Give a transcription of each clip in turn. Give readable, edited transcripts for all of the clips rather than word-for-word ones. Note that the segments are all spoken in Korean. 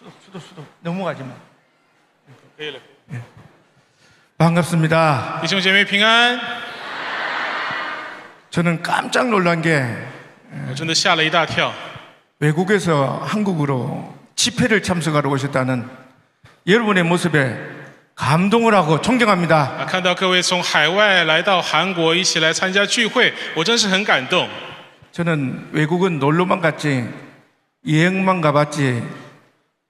수도 넘어가지 마. 可以了。 반갑습니다. 弟兄姐妹平安。 저는 깜짝 놀란 게 我真的吓了一大跳。 외국에서 한국으로 집회를 참석하러 오셨다는 여러분의 모습에 감동을 하고 존경합니다. 看到各位从海外来到韩国一起来参加聚会，我真是很感动。 저는 외국은 놀러만 갔지 여행만 가봤지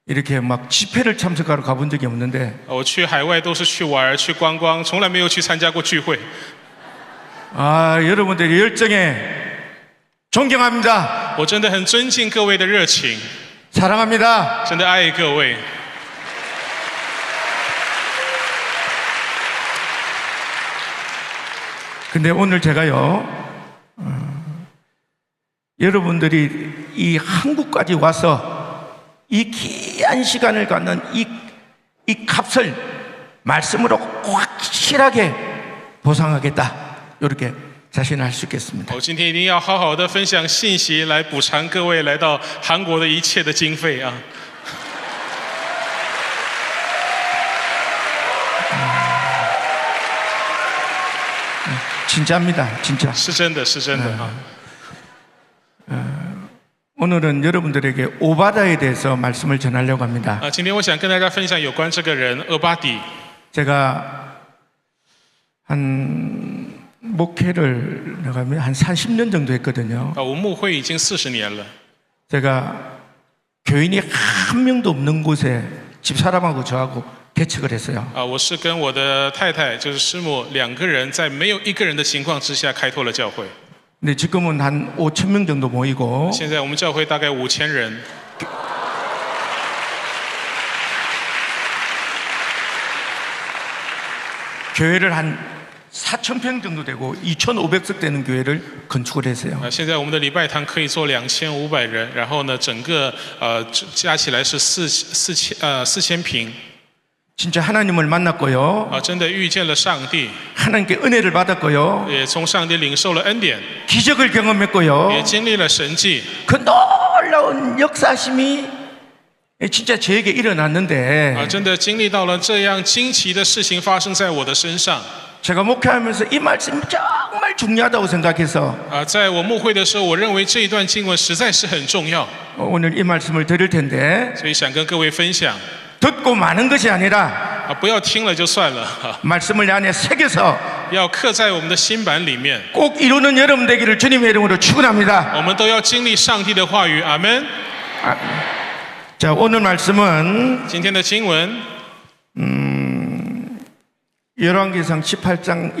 이렇게 막 집회를 참석하러 가본 적이 없는데 我去海外都是去玩去观光，从来没有去参加过聚会。 여러분들의 열정에 존경합니다. 我真的很尊敬各位的热情， 사랑합니다. 真的爱各位。 근데 오늘 제가요, 여러분들이 이 한국까지 와서 이 귀한 시간을 갖는 이 값을 말씀으로 확실하게 보상하겠다. 이렇게 자신할 수 있겠습니다. 我今天一定要好好的分享信息，来补偿各位来到韩国的一切的经费啊！ 진짜입니다. 진짜. 是真的，是真的啊！ 오늘은 여러분들에게 오바다에 대해서 말씀을 전하려고 합니다. 今天我想跟大家分享有关这个人俄巴底。 제가 한 목회를 나가면 한 30년 정도 했거든요. 我牧会已经40年了。 제가 교인이 한 명도 없는 곳에 집사람하고 저하고 개척을 했어요. 我是跟我的太太，就是师母2个人，在没有一个人的情况之下开拓了教会。 근데 지금은 한 5천 명 정도 모이고 现在我们教会大概5000人， 교회를 한 4천 평 정도 되고 2,500석 되는 교회를 건축을 했어요. 现在我们的礼拜堂可以坐2500人，然后呢，整个加起来是4000平。 진짜 하나님을 만났고요. 真的遇见了上帝， 하나님께 은혜를 받았고요. 也从上帝领受了恩典， 기적을 경험했고요. 也经历了神迹。 그 놀라운 역사심이 진짜 저에게 일어났는데 真的经历到了这样惊奇的事情发生在我的身上。 제가 목회하면서 이 말씀이 정말 중요하다고 생각해서 在我牧会的时候，我认为这一段经文实在是很重要， 오늘 이 말씀을 드릴 텐데 所以想跟各位分享。 듣고 마는 것이 아니라 不要听了就算了， 말씀을 내 안에 새겨서 要刻在我们的心版里面。 꼭 이루는 여러분 되기를 주님의 이름으로 축원합니다. 我们都要经历上帝的话语，阿门。 자, 오늘 말씀은 今天的经文， 열왕기상 18장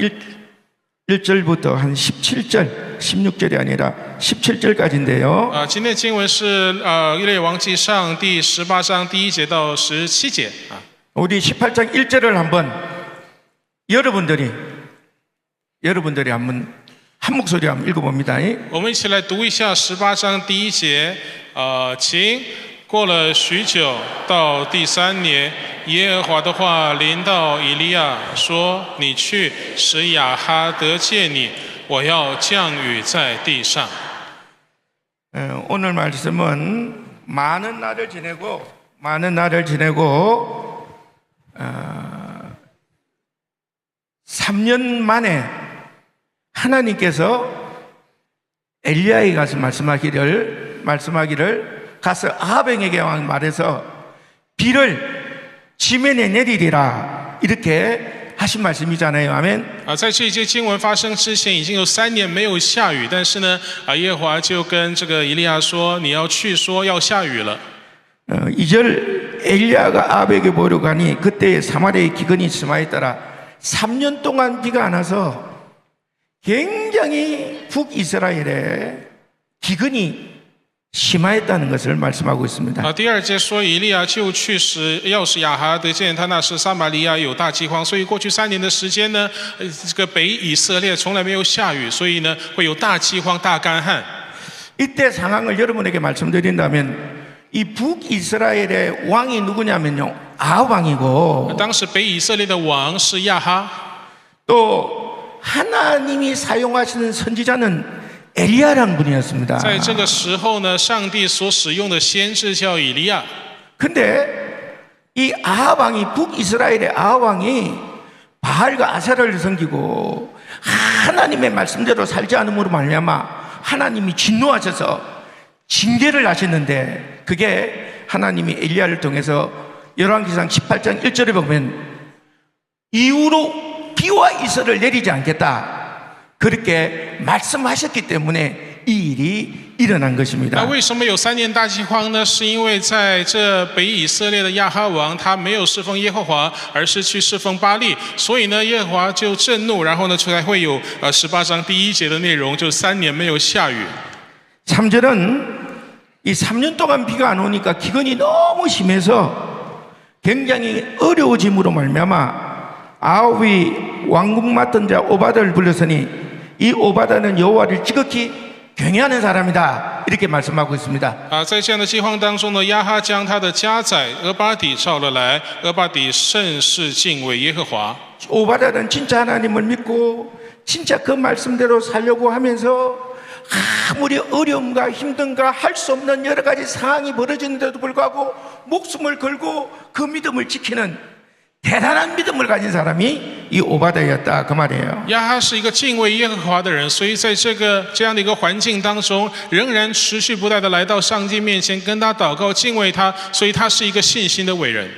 1절부터 한 17절, 16절이 아니라 17절까지인데요. 今天的经文是以列王记上第18章第1节到17节。 우리 18장 1절을 한번 여러분들이 한번 한 목소리 한번 읽어봅니다. 我们一起来读一下18章第1节。请过了许久，到第3年，耶和华的话临到以利亚说：“你去，使亚哈得见你，我要降雨在地上。” 오늘 말씀은 많은 날을 지내고 3년 만에 하나님께서 엘리야에게 가서 말씀하기를 가서 아합에게 말해서 비를 지면에 내리리라 이렇게 하신 말씀이잖아요. 아멘. 在这一节经文发生之前，已经有3年没有下雨，但是呢，耶和华就跟这个以利亚说：“你要去说要下雨了。” 2절 엘리야가 아합에게 보러 가니 그때 사마리아에 기근이 심하였더라. 3년 동안 비가 안 와서 굉장히 북이스라엘에 기근이 심하였다는 것을 말씀하고 있습니다. 第2节说以利亚就去要使亚哈得见他，那时撒玛利亚有大饥荒，所以过去3年的时间呢，这个北以色列从来没有下雨，所以呢会有大饥荒、大干旱。 이때 상황을 여러분에게 말씀드린다면 이 북이스라엘의 왕이 누구냐면요, 아합 왕이고 当时北以色列的王是亚哈， 또 하나님이 사용하시는 선지자는 엘리야라는 분이었습니다. 在这个时候呢，上帝所使用的先知叫以利亚。 근데 이 아합 왕이, 북이스라엘의 아합 왕이 바알과 아세라를 섬기고 하나님의 말씀대로 살지 않음으로 말미암아 하나님이 진노하셔서 징계를 하셨는데, 그게 하나님이 엘리야를 통해서 열왕기상 18장 1절에 보면 이후로 비와 이슬을 내리지 않겠다 그렇게 말씀하셨기 때문에 이 일이 일어난 那 것입니다. 为什么有3年大饥荒呢？是因为在这北以色列的亚哈王，他没有侍奉耶和华，而是去侍奉巴力，所以呢，耶和华就震怒，然后呢，才会有18章第1节的内容，就3年没有下雨。 3절은 이 3년 동안 비가 안 오니까 기근이 너무 심해서 굉장히 어려워짐으로 말미암아 아합이 왕국 맡은 자 오바다를 불렀으니 이 오바다는 여호와를 지극히 경외하는 사람이다 이렇게 말씀하고 있습니다. 在这样的饥荒当中呢，亚哈将他的家宰俄巴底召了来，俄巴底甚是敬畏耶和华。 오바다는 진짜 하나님을 믿고 진짜 그 말씀대로 살려고 하면서 아무리 어려움과 힘든가 할 수 없는 여러 가지 상황이 벌어지는데도 불구하고 목숨을 걸고 그 믿음을 지키는 대단한 믿음을 가진 사람이 이 오바다였다 그 말이에요. 亚哈是一个敬畏耶和华的人，所以在这样的一个环境当中，仍然持续不断的来到上帝面前，跟他祷告，敬畏他，所以他是一个信心的伟人。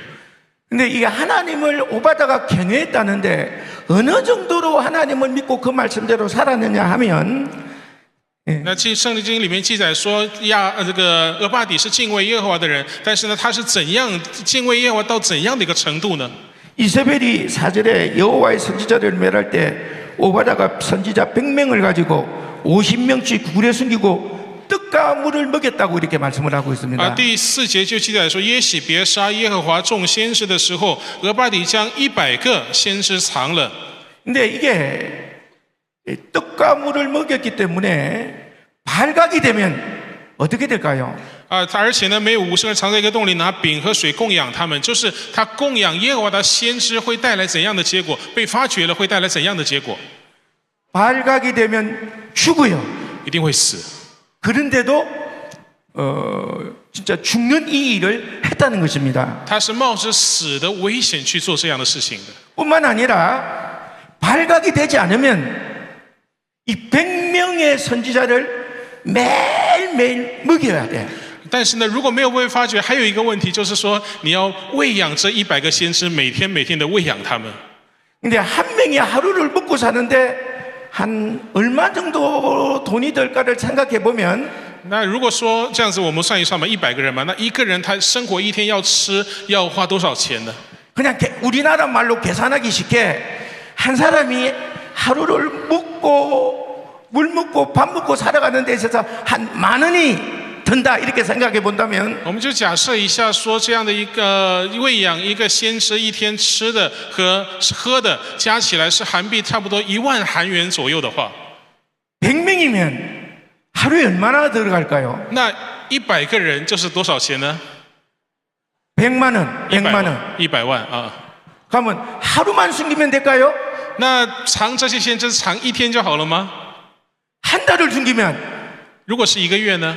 근데 이게 하나님을 오바다가 경외했다는데 어느 정도로 하나님을 믿고 그 말씀대로 살았느냐 하면 那圣经里面记载说，这个俄巴底是敬畏耶和华的人，但是呢，他是怎样敬畏耶和华到怎样的一个程度呢？ 이세벨이 4절에 여호와의 선지자를 멸할 때 오바다가 선지자 100명을 가지고 50명씩 구굴에 숨기고 떡과 물을 먹였다고 이렇게 말씀을 하고 있습니다. 第4节就记载说，耶洗别杀耶和华众先知的时候，俄巴底将100个先知藏了。 근데 이게 떡과 물을 먹였기 때문에 발각이 되면 어떻게 될까요? 而且呢，没有50人藏在一个洞里，拿饼和水供养他们，就是他供养耶和华的先知会带来怎样的结果？被发觉了会带来怎样的结果？ 발각이 되면 죽어요. 一定会死。 그런데도 진짜 죽는 이 일을 했다는 것입니다. 他是冒着死的危险去做这样的事情的。 뿐만 아니라 발각이 되지 않으면 이 100명의 선지자를 매일매일 먹여야 돼. 但是呢，如果没有被发觉，还有一个问题就是说，你要喂养这100个先知，每天的喂养他们。 근데 한 명이 하루를 먹고 사는데 한 얼마 정도 돈이 들까를 생각해 보면 那如果说这样子，我们算一算吧，100个人嘛，那一个人他生活一天要吃要花多少钱呢？ 그냥 우리나라 말로 계산하기 쉽게 한 사람이 하루를 먹고 물 먹고 밥 먹고 살아가는 데 있어서 한 10,000원이 든다 이렇게 생각해 본다면 我们就假设一下，说这样的一个喂养一个先知一天吃的和喝的加起来是韩币差不多1万韩元左右的话， 100명이면 하루에 얼마나 들어갈까요? 那100个人就是多少钱呢？ 100만 원, 100만 원. 100万啊。 그러면 하루만 숨기면 될까요? 那藏这些先知藏一天就好了吗？ 한 달을 숨기면 如果是1个月呢？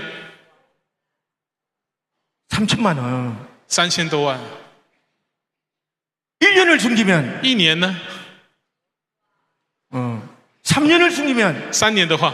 3천만 원. 3000多万。 1년을 숨기면 1年呢？ 3년을 숨기면 3年的话，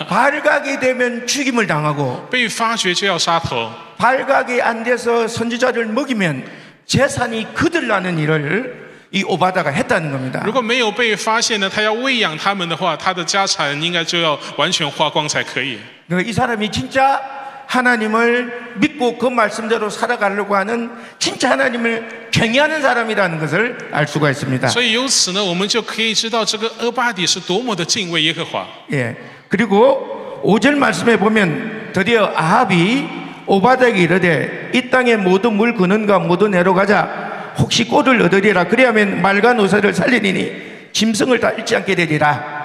발각이 되면 죽임을 당하고 被发觉就要杀头。 발각이 안 돼서 선지자를 먹이면 재산이 거들나는 일을 이 오바다가 했다는 겁니다. 如果没有被发现呢，他要喂养他们的话，他的家产应该就要完全花光才可以。 그러니까 이 사람이 진짜 하나님을 믿고 그 말씀대로 살아가려고 하는 진짜 하나님을 경외하는 사람이라는 것을 알 수가 있습니다. 所以由此呢，我们就可以知道这个俄巴底是多么的敬畏耶和华。 예. 그리고 5절 말씀에 보면 드디어 아합이 오바다에게 이르되 이 땅의 모든 물 근원과 모두 내려가자 혹시 꼴을 얻으리라 그리하면 말과 노새를 살리리니 짐승을 다 잃지 않게 되리라.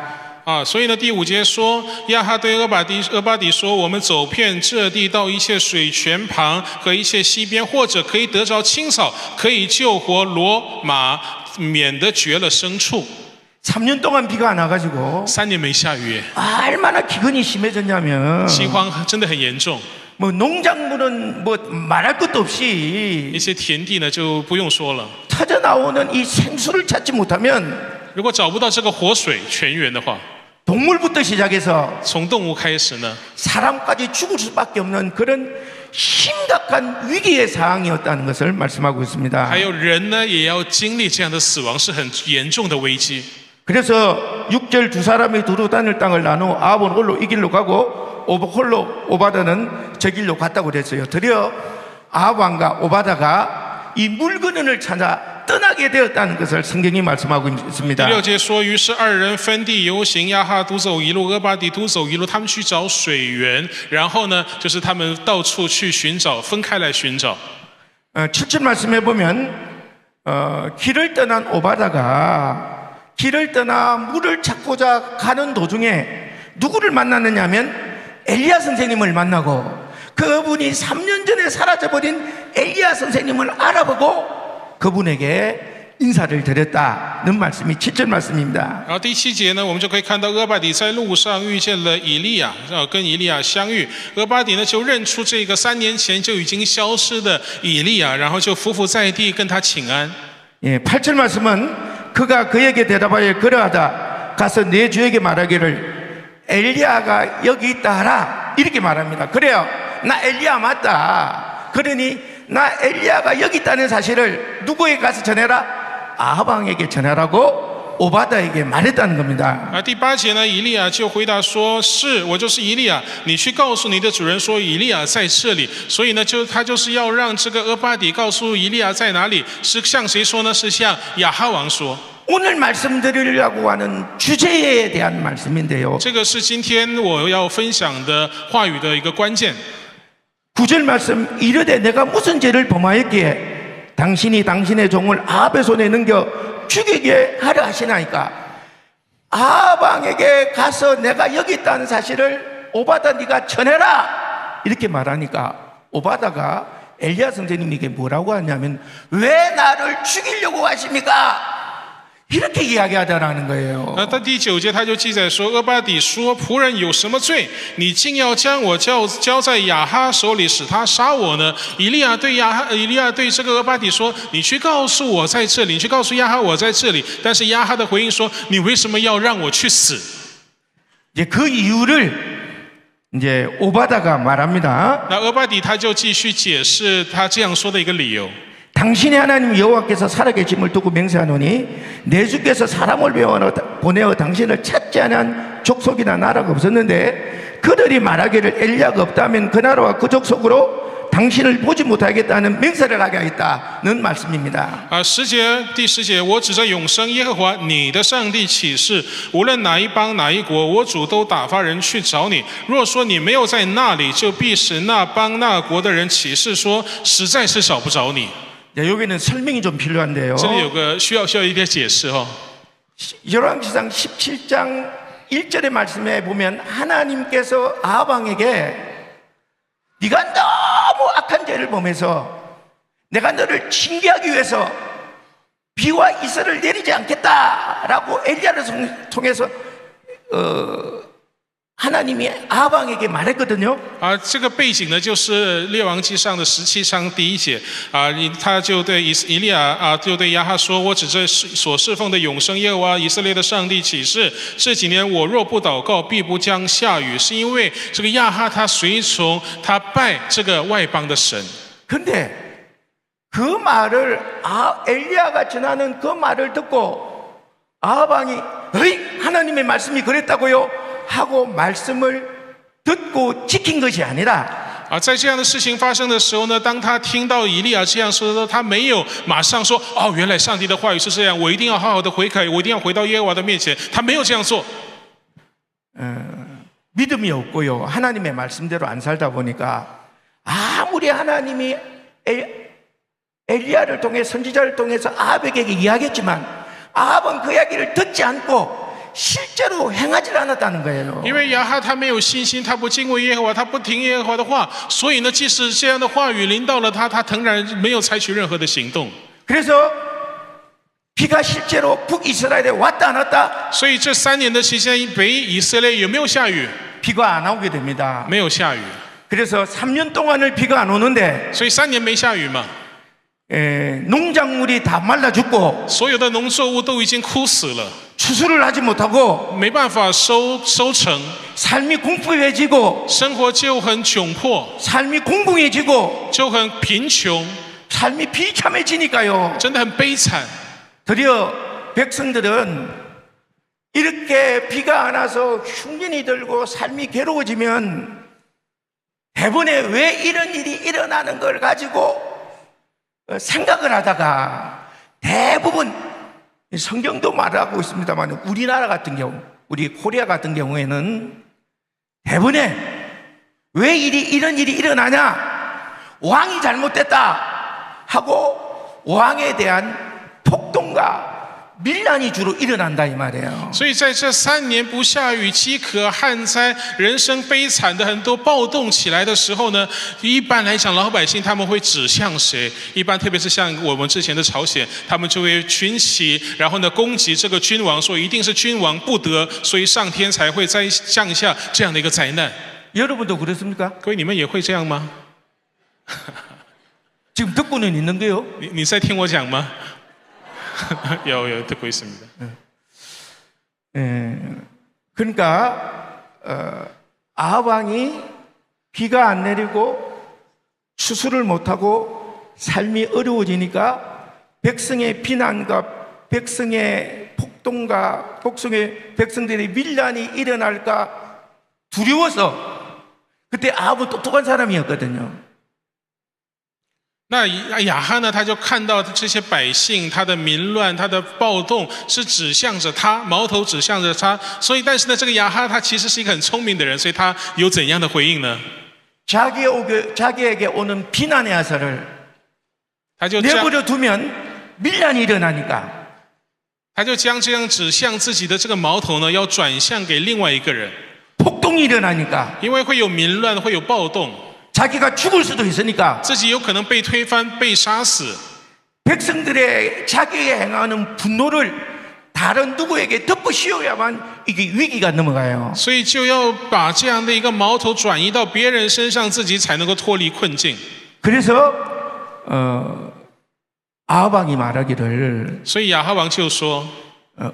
所以呢，第5节说，亚哈对俄巴底说：“我们走遍这地，到一切水泉旁和一切溪边，或者可以得着青草，可以救活骡马，免得绝了牲畜。” 3년 동안 비가 안 와가지고 3年没下雨， 얼마나 기근이 심해졌냐면 饥荒真的很严重。뭐 농작물은 뭐 말할 것도 一 없이 些田地呢就不用说了。 터져 나오는 이 생수를 찾지 못하면 如果找不到这个活水泉源的话， 동물부터 시작해서 从动物开始呢， 사람까지 죽을 수밖에 없는 그런 심각한 위기의 상황이었다는 것을 말씀하고 있습니다. 还有人呢也要经历这样的死亡，是很严重的危机。 그래서 6절 두 사람이 두루 다닐 땅을 나누어 아합은 홀로 이 길로 가고 홀로 오바다는 저 길로 갔다고 그랬어요. 드디어 아합 왕과 오바다가 이 물건을 찾아 떠나게 되었다는 것을 성경이 말씀하고 第 있습니다. 6节说，于是二人分地游行，亚哈独走一路，俄巴底独走一路，他们去找水源。然后呢，就是他们到处去寻找，分开来寻找。 7절 말씀해 보면 길을 떠난 오바다가 길을 떠나 물을 찾고자 가는 도중에 누구를 만났느냐 하면 엘리야 선생님을 만나고 그분이 3년 전에 사라져버린 엘리야 선생님을 알아보고 그분에게 인사를 드렸다는 말씀이 7절 말씀입니다. 然后第7节呢，我们就可以看到俄巴底在路上遇见了以利亚，跟以利亚相遇。俄巴底呢就认出这个3年前就已经消失的以利亚，然后就匍匐在地跟他请安。 예, 8절 말씀은 그가 그에게 대답하여 그러하다 가서 내 주에게 말하기를 엘리야가 여기 있다 하라 이렇게 말합니다. 그래요, 나 엘리야 맞다. 그러니 나 엘리야가 여기 있다는 사실을 누구에게 가서 전해라? 아합 왕에게 전하라고 오바다에게 말했다는 겁니다. 第8节呢，以利亚就回答说：“是我就是以利亚，你去告诉你的主人说，以利亚在这里。”所以呢，他就是要让这个俄巴底告诉以利亚在哪里，是向谁说呢？是向亚哈王说。 오늘 말씀드리려고 하는 주제에 대한 말씀인데요. 这个是今天我要分享的话语的一个关键。 9절 말씀 이르되 내가 무슨 죄를 범하였기에 당신이 당신의 종을 아합의 손에 넘겨 죽이게 하려 하시나이까. 아합 왕에게 가서 내가 여기 있다는 사실을 오바다 네가 전해라 이렇게 말하니까 오바다가 엘리야 선생님에게 뭐라고 하냐면 왜 나를 죽이려고 하십니까? 이렇게 이야기하다라는 거예요. 到第9节他就记载说，俄巴底说：“仆人有什么罪？你竟要将我交在亚哈手里，使他杀我呢？”以利亚对这个俄巴底说：“你去告诉我在这里，你去告诉亚哈我在这里。”但是亚哈的回应说：“你为什么要让我去死？” 이제 그 이유를 이제 오바다가 말합니다. 那俄巴底他就继续解释他这样说的一个理由。 당신의 하나님 여호와께서 살아계심을 두고 맹세하노니 내 주께서 사람을 보내어 당신을 찾지 않은 족속이나 나라가 없었는데 그들이 말하기를 엘리야가 없다면 그 나라와 그 족속으로 당신을 보지 못하겠다는 맹세를 하게 하겠다는 말씀입니다. 第10节，我指着永生耶和华你的上帝起誓，无论哪一邦哪一国，我主都打发人去找你。若说你没有在那里，就必使那邦那国的人起誓说，实在是找不着你。 여기는 설명이 좀 필요한데요. 这里有个需要一点解释哈。 열왕기상 17장 1절의 말씀에 보면 하나님께서 아합 왕에게 네가 너무 악한 죄를 범해서 내가 너를 징계하기 위해서 비와 이슬을 내리지 않겠다라고 엘리야를 통해서 하나님이 아합 왕에게 말했거든요. 这个背景呢，就是列王记上的17章第1节他就对以利亚就对亚哈说：“我指着所侍奉的永生耶和华以色列的上帝起誓，这几年我若不祷告，必不将下雨。”是因为这个亚哈他随从他拜这个外邦的神。 근데 그 말을 엘리야가 전하는 그 말을 듣고 아합 왕이 어이 하나님의 말씀이 그랬다고요? 하고 말씀을 듣고 지킨 것이 아니라 在这样的事情发生的时候呢，当他听到以利亚这样说的时候，他没有马上说：“哦，原来上帝的话语是这样，我一定要好好的悔改，我一定要回到耶和华的面前。”他没有这样做。 믿음이 없고요. 하나님의 말씀대로 안 살다 보니까 아무리 하나님이 엘리야를 통해 선지자를 통해서 아합에게 이야기했지만 아합은 그 이야기를 듣지 않고 실제로 행하지 않았다는 거예요. 因为亚哈他没有信心，他不敬畏耶和华，他不听耶和华的话，所以呢，即使这样的话语临到了他，他仍然没有采取任何的行动。 그래서 비가 실제로 북이스라엘에 왔다 안 왔다? 所以这3年的期间，北以色列有没有下雨？ 비가 안 오게 됩니다. 没有下雨。 그래서 3년 동안을 비가 안 오는데 所以3年没下雨嘛， 농작물이 다 말라 죽고 所有的农作物都已经枯死了， 추수를 하지 못하고 没办法收成， 삶이 궁핍해지고 生活就很窘迫， 삶이 공공해지고 就很贫穷， 삶이 비참해지니까요. 真的很悲惨。 드디어 백성들은 이렇게 비가 안 와서 흉년이 들고 삶이 괴로워지면 대번에 왜 이런 일이 일어나는 걸 가지고 생각을 하다가 대부분 성경도 말하고 있습니다만 우리나라 같은 경우, 우리 코리아 같은 경우에는 대번에 왜 이런 일이 일어나냐? 왕이 잘못됐다 하고 왕에 대한 폭동과 밀란이 주로 일어난다 이 말이에요. 所以在这3年不下雨、饥渴、旱灾、人生悲惨的很多暴动起来的时候呢，一般来讲老百姓他们会指向谁？一般特别是像我们之前的朝鲜，他们就会群起，然后呢攻击这个君王，说一定是君王不得，所以上天才会再降下这样的一个灾难。 여러분도 그렇습니까? 各位，你们也会这样吗？ 지금 듣고는 있는데요. 你在听我讲吗？有듣고 있습니다. 그러니까 아합 왕이 비가 안 내리고 추수를 못하고 삶이 어려워지니까 백성의 비난과 백성의 폭동과 백성들의 밀란이 일어날까 두려워서 그때 아합은 똑똑한 사람이었거든요. 那亚哈呢，他就看到这些百姓，他的民乱，他的暴动是指向着他，矛头指向着他。所以，但是呢，这个亚哈他其实是一个很聪明的人，所以他有怎样的回应呢？ 자기에게 오는 비난의 화살을 他就 내버려 두면 밀란이 일어나니까 他就将这样指向自己的这个矛头呢，要转向给另外一个人， 폭동이 일어나니까 因为会有民乱，会有暴动， 자기가 죽을 수도 있으니까 自己有可能被推翻、被杀死。 백성들의 자기에게 행하는 분노를 다른 누구에게 덮어씌워야만 이게 위기가 넘어가요. 所以就要把这样的一个矛头转移到别人身上，自己才能够脱离困境。 그래서 아합 왕이 말하기를 所以亚哈王就说。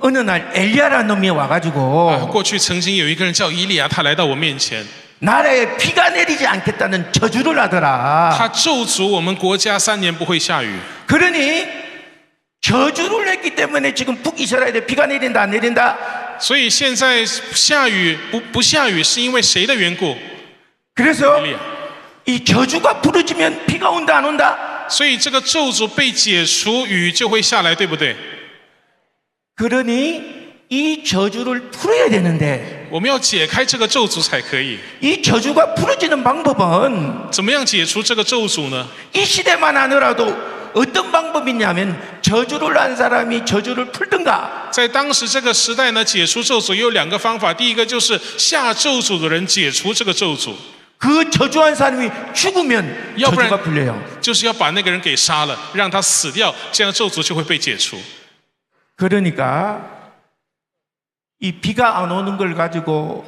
어느 날 엘리야라는 놈이 와가지고 过去曾经有一个人叫以利亚，他来到我面前， 나라에 비가 내리지 않겠다는 저주를 하더라. 他咒诅我们国家3年不会下雨。 그러니 저주를 했기 때문에 지금 북이스라엘에 비가 내린다 안 내린다. 所以现在下雨不下雨是因为谁的缘故？ 그래서 以利亚。 이 저주가 부러지면 비가 온다 안 온다. 所以这个咒诅被解除，雨就会下来，对不对？ 그러니 이 저주를 풀어야 되는데 我们要解开这个咒诅才可以。 이 저주가 풀어지는 방법은 怎么样解除这个咒诅呢？ 이 시대만 하더라도 어떤 방법이 있냐면 저주를 한 사람이 저주를 풀든가 在当时这个时代呢，解除咒诅有2个方法，第一个就是下咒诅的人解除这个咒诅， 그 저주한 사람이 죽으면 要不然 저주가 풀려요. 就是要把那个人给杀了，让他死掉，这样咒诅就会被解除。 그러니까 이 비가 안 오는 걸 가지고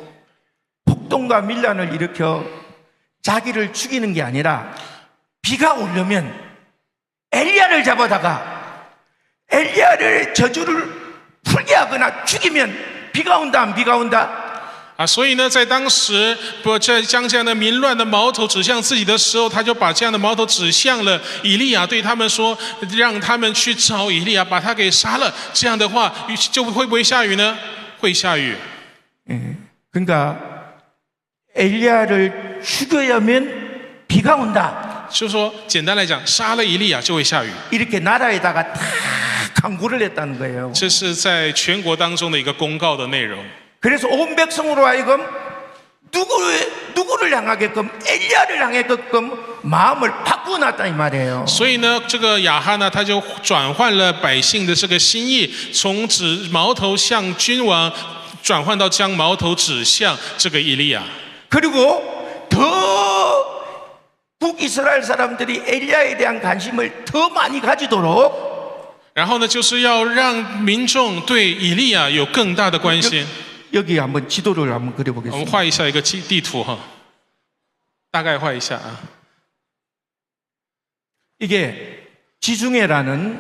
폭동과 밀란을 일으켜 자기를 죽이는 게 아니라 비가 오려면 엘리야를 잡아다가 엘리야를 저주를 풀게 하거나 죽이면 비가 온다 안 비가 온다. 所以呢，在当时将这样的民乱的矛头指向自己的时候，他就把这样的矛头指向了以利亚，对他们说，让他们去找以利亚，把他给杀了。这样的话，就会不会下雨呢？会下雨。 그러니까 엘리야를 죽여야면 비가 온다. 就说简单来讲，杀了以利亚就会下雨。 이렇게 나라에다가 다 강구를 했다는 거예요. 这是在全国当中的一个公告的内容。 그래서 온 백성으로 하여금 누구를 향하게끔 엘리야를 향하게끔 마음을 바꾸어놨다 이 말이에요. 所以呢，这个亚哈呢，他就转换了百姓的这个心意，从指矛头向君王，转换到将矛头指向这个以利亚。 그리고 더 북이스라엘 사람들이 엘리야에 대한 관심을 더 많이 가지도록 然后呢，就是要让民众对以利亚有更大的关心。 여기 한번 지도를 한번 我们 그려보겠습니다. 画一下一个地图哈，大概画一下啊。 이게 지중해라는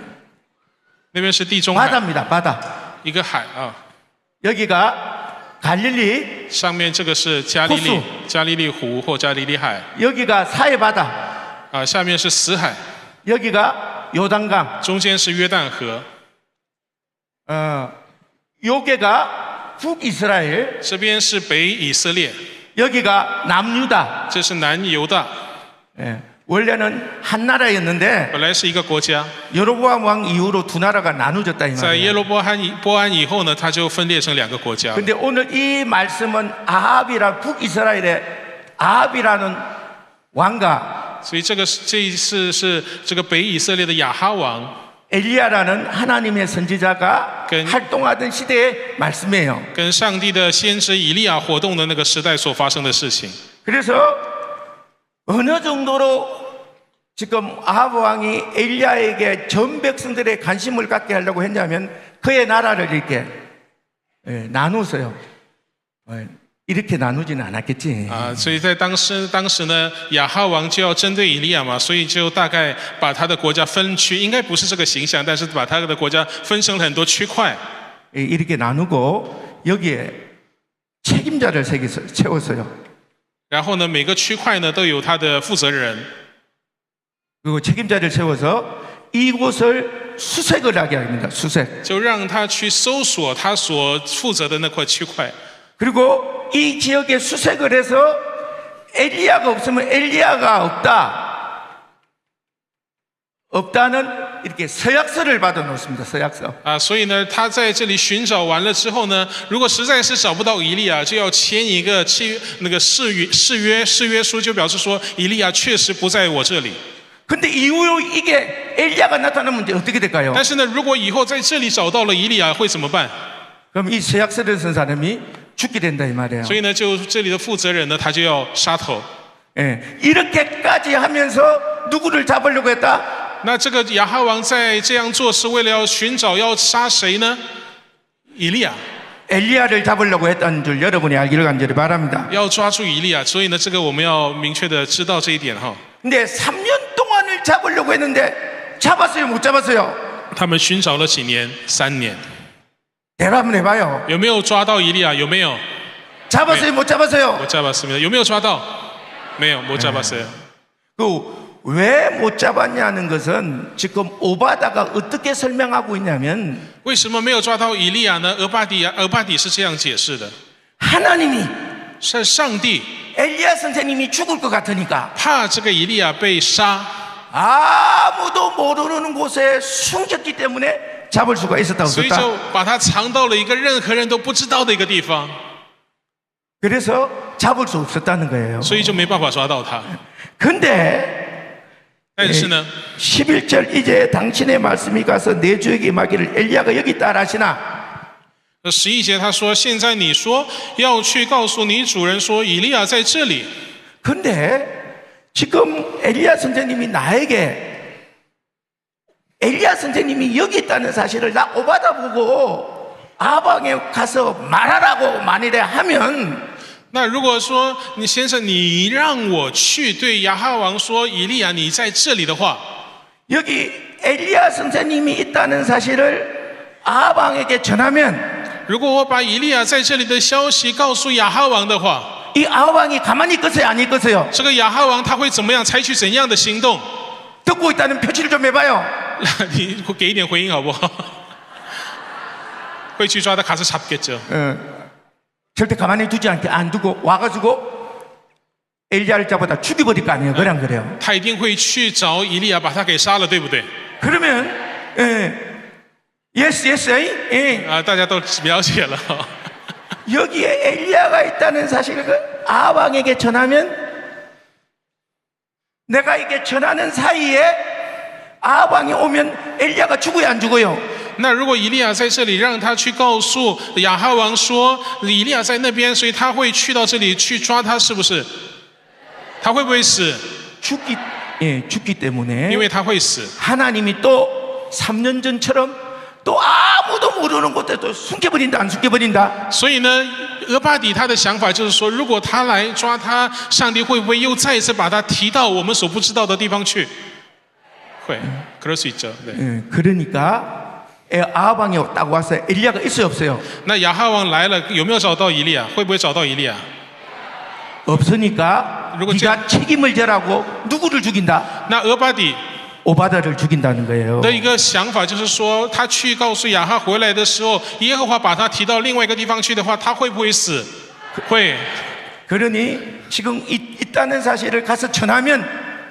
那边是地中海， 바다입니다. 바다. 一个海啊。 여기가 갈릴리, 上面这个是加利利 호수 ，加利利湖或加利利海 여기가 사해바다, 啊，下面是死海， 여기가 요단강, 中间是约旦河， 여기가 북이스라엘, 这边是北以色列， 여기가 남유다. 这是南犹大， 예, 원래는 한 나라였는데 本来是一个国家， 여로보암 왕 이후로 두 나라가 나누어졌다 이 在耶 말이에요. 罗波安以后呢，它就分裂成两个国家。 근데 오늘 이 말씀은 아합이라 북이스라엘의 아합이라는 왕과 所以这一次是这个北以色列的亚哈王 엘리야라는 하나님의 선지자가 그- 활동하던 시대의 말씀이에요. 跟上帝的先知以利亚活动的那个时代所发生的事情。 그래서 어느 정도로 지금 아합 왕이 엘리야에게 전 백성들의 관심을 갖게 하려고 했냐면 그의 나라를 이렇게 나누었어요. 이렇게 나누지는 않았겠지. 啊，所以在当时呢，亚哈王就要针对以利亚嘛，所以就大概把他的国家分区，应该不是这个形象，但是把他的国家分成了很多区块， 이렇게 나누고 여기에 책임자를 채웠어요. 然后呢，每个区块呢都有他的负责人， 그리고 책임자를 채워서 이곳을 수색을 하게 합니다. 수색. 就让他去搜索他所负责的那块区块。 그리고 이 지역에 수색을 해서 엘리야가 없으면 엘리야가 없다는 이렇게 서약서를 받아 놓습니다. 서약서. 啊，所以呢，他在这里寻找完了之后呢，如果实在是找不到以利亚，就要签一个那个誓约书，就表示说以利亚确实不在我这里。 근데 이후로 이게 엘리야가 나타나면 이제 어떻게 될까요? 但是呢，如果以后在这里找到了以利亚，会怎么办？ 그럼 이 서약서를 쓴 사람이 죽게 된다 이 말이에요. 所以呢，就这里的负责人呢，他就要杀头。 예, 이렇게까지 하면서 누구를 잡으려고 했다? 那这个亚哈王在这样做是为了要寻找要杀谁呢？以利亚， 엘리야를 잡으려고 했다는 줄 여러분이 알기를 간절히 바랍니다. 要抓住以利亚。所以呢，这个我们要明确的知道这一点哈。 근데 3년 동안을 잡으려고 했는데 잡았어요? 못 잡았어요? 他们寻找了几年？3年， 대화 한번 해봐요. 有没有抓到以利亚？有没有？ 잡았어요? 못 잡았어요? 못 잡았습니다. 有没有抓到？没有，못 잡았어요. 왜 못 잡았냐는 것은 지금 오바다가 어떻게 설명하고 있냐면 为什么没有抓到以利亚呢？俄巴底是这样解释的： 하나님이 是上帝 엘리야 선생님이 죽을 것 같으니까 怕这个以利亚被杀， 아무도 모르는 곳에 숨겼기 때문에 잡을 수가 있었다고 所以 했다. 就把他藏到了一个任何人都不知道的一个地方， 그래서 잡을 수 없었다는 거예요. 所以就没办法抓到他。 근데 但是呢， 11절 이제 당신의 말씀이 가서 내 주에게 임하기를 엘리야가 여기 있다 하시나 11节他说：“现在你说要去告诉你主人说，以利亚在这里。 근데 지금 엘리야 선생님이 나에게 엘리야 선생님이 여기 있다는 사실을 나 오바다 보고 아방에 가서 말하라고 만일에 하면 那如果说你先生，你让我去对亚哈王说，以利亚你在这里的话， 여기 엘리야 선생님이 있다는 사실을 아방에게 전하면 如果我把以利亚在这里的消息告诉亚哈王的话， 이 아방이 가만히 있겠어요? 안 있겠어요? 这个亚哈王他会怎么样，采取怎样的行动？ 듣고 있다는 표시를 좀 해봐요. 你给一点回应好不好？会去抓他，卡斯잡겠죠。 절대 가만히 두지 않게 안 두고 와가지고 엘리야를 잡아다 죽여버릴 거 아니에요? 그래 안 그래요? 他一定会去找以利亚，把他给杀了，对不对？ 그러면 yes, 예. 啊，大家都了解了。 여기에 엘리야가 있다는 사실을 아왕에게 전하면 내가 이게 전하는 사이에 아왕이 오면 엘리야가 죽어요, 안 죽어요? 那如果以利亚在这里，让他去告诉亚哈王说以利亚在那边，所以他会去到这里去抓他，是不是？他会不会死？ 죽기 때문에 因为他会死。 하나님이 또 3년 전처럼 또 아무도 모르는 곳에 또 숨겨버린다 안 숨겨버린다? 所以呢，俄巴底他的想法就是说，如果他来抓他，上帝会不会又再一次把他提到我们所不知道的地方去？会，그럴 수 있죠. 네. 그러니까 아합 왕이 딱 와서 엘리야가 있어요 없어요? 那亚哈王来了，有没有找到以利亚？会不会找到以利亚？ 없으니까 그리고 네가 책임을 져라고 누구를 죽인다? 那俄巴底 오바다를 죽인다는 거예요. 的一个想法就是说，他去告诉亚哈回来的时候，耶和华把他提到另外一个地方去的话，他会不会死？会。 그러니 지금 있다는 사실을 가서 전하면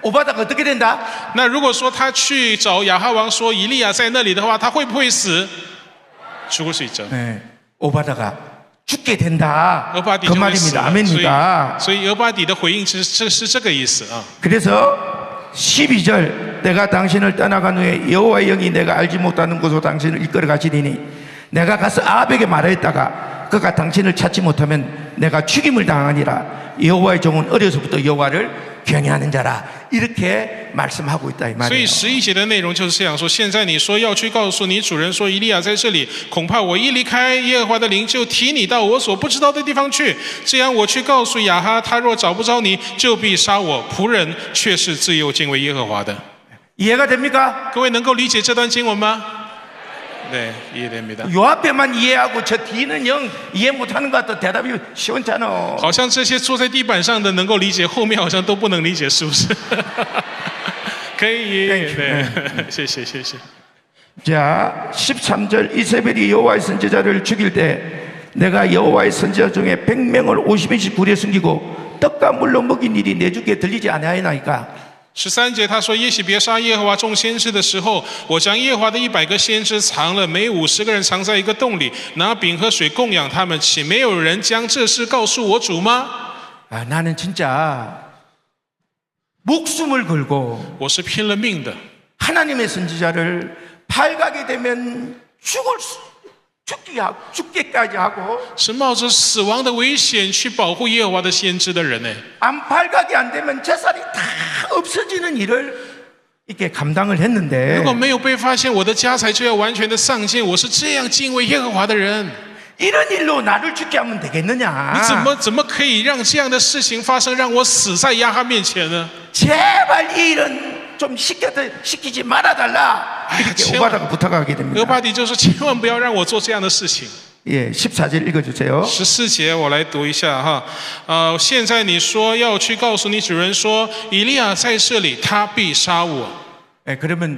오바다가 어떻게 된다? 那如果说他去找亚哈王说以利亚在那里的话，他会不会死？ 죽을 수 있죠. 네, 오바다가 죽게 된다. 俄巴底 그 就会死 말입니다. 了。 아멘입니다. 所以俄巴底的回应是这个意思啊。 그래서 12절 내가 당신을 떠나간 후에 여호와의 영이 내가 알지 못하는 곳으로 당신을 이끌어 가시리니 내가 가서 아합에게 말하였다가 그가 당신을 찾지 못하면 내가 죽임을 당하니라. 여호와의 종은 어려서부터 여호와를 경외하는 자라. 이렇게 말씀하고 있다 이 所以 말이에요. 11节的内容就是这样说：现在你说要去告诉你主人说以利亚在这里，恐怕我一离开，耶和华的灵就提你到我所不知道的地方去。这样我去告诉亚哈，他若找不着你，就必杀我。仆人却是自幼敬畏耶和华的。 이해가 됩니까? 各位能够理解这段经文吗？对，이해됩니다。 요 앞에만 이해하고 저 뒤는 영 이해 못하는 것 같아. 대답이 시원찮아. 好像这些坐在地板上的能够理解，后面好像都不能理解，是不是？可以，对，谢谢，谢谢。 자, 13절 이세벨이 여호와의 선지자를 죽일 때 내가 여호와의 선지자 중에 100명을 50인씩 구려 숨기고 떡과 물로 먹인 일이 내 주께 들리지 아니하나이까. 13节他说：“耶洗别杀耶和华众先知的时候，我将耶和华的100个先知藏了，每50个人藏在一个洞里，拿饼和水供养他们。岂没有人将这事告诉我主吗？ 아, 나는 진짜 목숨을 걸고 我是拼了命的， 하나님의 선지자를 팔가게 되면 죽게까지 하고 是冒着死亡的危险去保护耶和华的先知的人呢。 안 팔가게 안 되면 재산이 다 없어지는 일을 이렇게 감당을 如果 했는데 没有被发现，我的家财就要完全的丧尽。我是这样敬畏耶和华的人， 이런 일로 나를 죽게 하면 되겠느냐? 你怎么可以让这样的事情发生，让我死在亚哈面前呢？ 제발 이 일은 좀 시키지 말아달라. 이렇게 오바다가 부탁하게 俄 됩니다. 巴底就说：千万不要让我做这样的事情。 예, 14절 읽어주세요. 14节我来读一下哈，现在你说要去告诉你主人说，以利亚在这里，他必杀我。 예, 그러면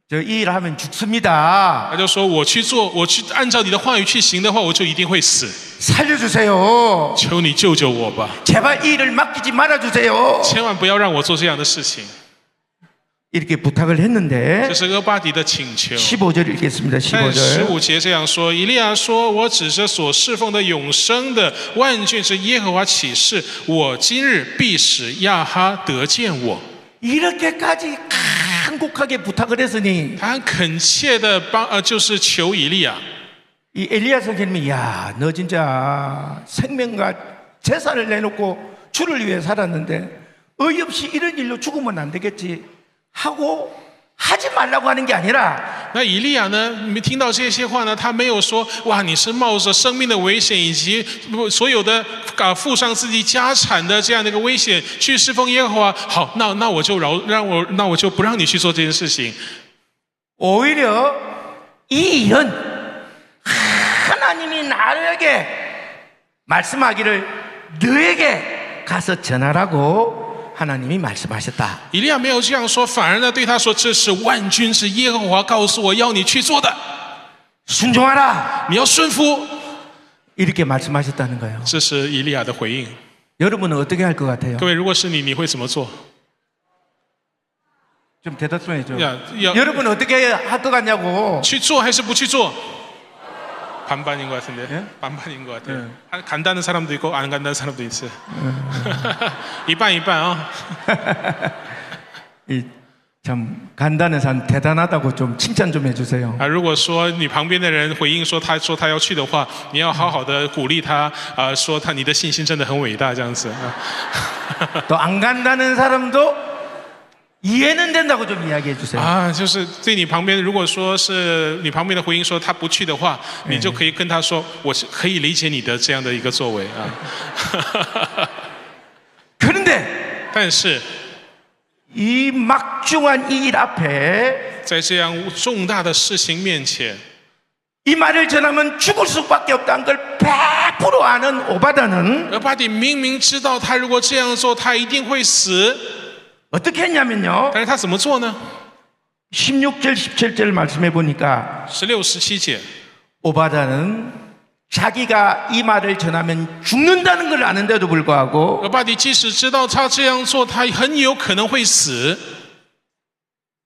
저 이 일 하면 죽습니다. 他就说我去做，我去按照你的话语去行的话，我就一定会死。 살려주세요. 求你救救我吧， 제발 이 일을 맡기지 말아주세요. 千万不要让我做这样的事情。 이렇게 부탁을 했는데 这是俄巴底的请求。 15절 읽겠습니다. 但 15절. 15节这样说：以利亚说：“我指着所侍奉的永生的万军之耶和华起誓，我今日必使亚哈得见我。” 이렇게까지 간곡하게 부탁을 했으니 他很恳切的就是求以利亚。 이 엘리야 선생님이 야, 너 진짜 생명과 재산을 내놓고 주를 위해 살았는데 어이없이 이런 일로 죽으면 안 되겠지 하고 하지 말라고 하는 게 아니라 那以利亚呢？你们听到这些话呢？他没有说哇，你是冒着生命的危险以及所有的付上自己家产的这样的一个危险去侍奉耶和华。好，那我就不让你去做这件事情。 오히려 이 일은 하나님이 나에게 말씀하기를 너에게 가서 전하라고 하나님이 말씀하셨다. 以利亚没有这样说，反而呢对他说：“这是万军之耶和华告诉我要你去做的， 순종하라. 你要顺服。” 이렇게 말씀하셨다는 거예요. 这是以利亚的回应。 여러분은 어떻게 할 것 같아요? 各位，如果是你，你会怎么做？ 좀 대답 좀 해줘. 야. 여러분 어떻게 할 것 같냐고. 去做还是不去做？ 반반인 것 같은데. 예? 반반인 것 같아요. 간다는 사람도 있고 안 간다는 사람도 있어요. 이반. 참 간다는 사람 대단하다고 좀 칭찬 좀 해주세요. 啊，如果说你旁边的人回应说他要去的话，你要好好的鼓励他，说你的信心真的很伟大，这样子啊。 또 안 간다는 사람도 이해는 된다고 좀 이야기해 주세요. 啊，就是对你旁边，如果说是你旁边的回应说他不去的话，你就可以跟他说，我是可以理解你的这样的一个作为啊。 그런데 但是 이 막중한 이 일 앞에 在这样重大的事情面前， 이 말을 전하면 죽을 수밖에 없다는 걸 100% 아는 오바다는 俄巴底明明知道他如果这样做，他一定会死， 어떻게 했냐면요. 但是他怎么做呢？ 16절 17절 말씀해 보니까 16、17节， 오바다는 자기가 이 말을 전하면 죽는다는 걸 아는데도 불구하고 俄巴底即使知道他这样做，他很有可能会死，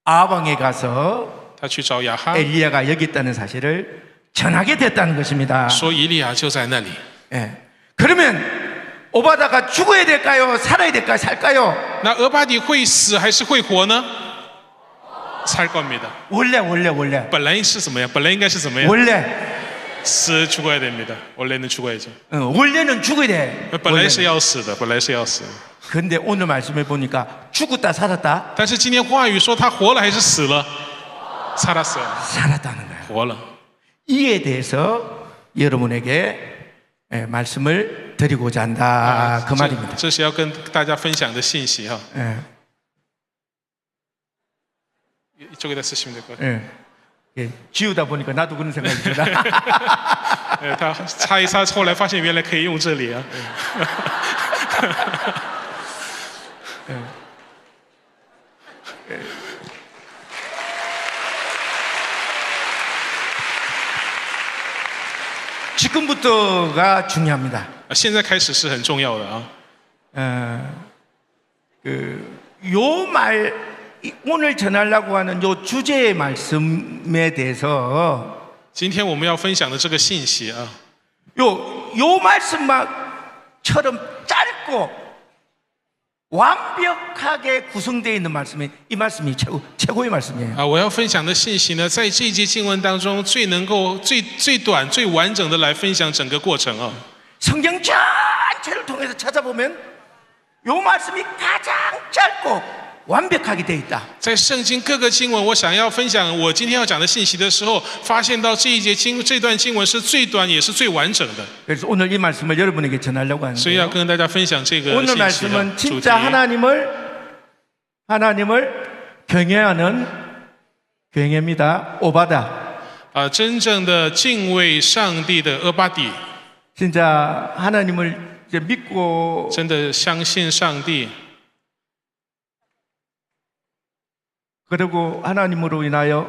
아방에 가서 他去找亚哈， 엘리야가 여기 있다는 사실을 전하게 됐다는 것입니다. 说以利亚就在那里。 예. 그러면 오바다가 죽어야 될까요? 살아야 될까요? 살까요? 那俄巴底会死还是会活呢？살 겁니다. 원래 本来是怎么样？本来应该是怎么样？ 원래死 죽어야 됩니다. 원래는 죽어야죠. 원래는 죽어야 돼. 本来是要死的，本来是要死的。 근데 오늘 말씀해 보니까 죽었다 살았다. 但是今天话语说他活了还是死了？ 살았어요. 살았다는 거예요. 活了。 이에 대해서 여러분에게 말씀을 드리고자 한다. 그 말입니다. 这是要跟大家分享的信息哈。 예. 이쪽에다 쓰시면 될 것 같아요. 예. 예. 지우다 보니까 나도 그런 생각이 들어. 他擦一擦，后来发现原来可以用这里啊。 지금부터가 중요합니다. 现在开始是很重要的啊。 요 말, 오늘 전하려고 하는 요 주제의 말씀에 대해서 今天我们要分享的这个信息啊， 요 말씀처럼 짧고 완벽하게 구성되어 있는 말씀이 이 말씀이 최고의 말씀이에요. 我要分享的信息呢，在这一节经文当中最能够最短最完整的来分享整个过程啊。 성경 전체를 통해서 찾아보면 요 말씀이 가장 짧고 완벽하게 되어 있다. 在圣经各个经文，我想要分享我今天要讲的信息的时候，发现到这段经文是最短也是最完整的， 그래서 오늘 이 말씀을 여러분에게 전하려고 所以要 하는데요. 跟大家分享这个 오늘 信息的 말씀은 主题。 진짜 하나님을 경외하는 경외입니다. 오바다. 真正的敬畏上帝的俄巴底， 진짜 하나님을 이제 믿고 真的相信上帝， 그리고 하나님으로 인하여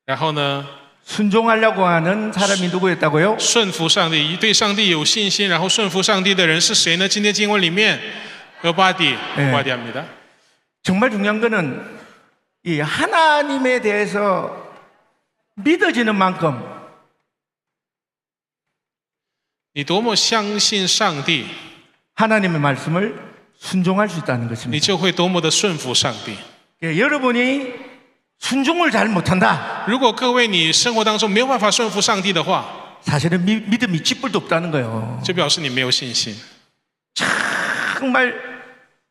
然后呢， 순종하려고 하는 사람이 누구였다고요? 顺服上帝，对上帝有信心，然后顺服上帝的人是谁呢？今天经文里面，俄巴底，俄巴底입니다。 정말 중요한 거는 이 하나님에 대해서 믿어지는 만큼 你多么相信上帝， 하나님의 말씀을 순종할 수 있다는 你 것입니다. 就会多么的顺服上帝。 예, 여러분이 순종을 잘 못한다. 如果各位你生活当中没有办法顺服上帝的话， 사실은 믿음이 찌뿔도 없다는 거예요. 就表示你没有信心。 정말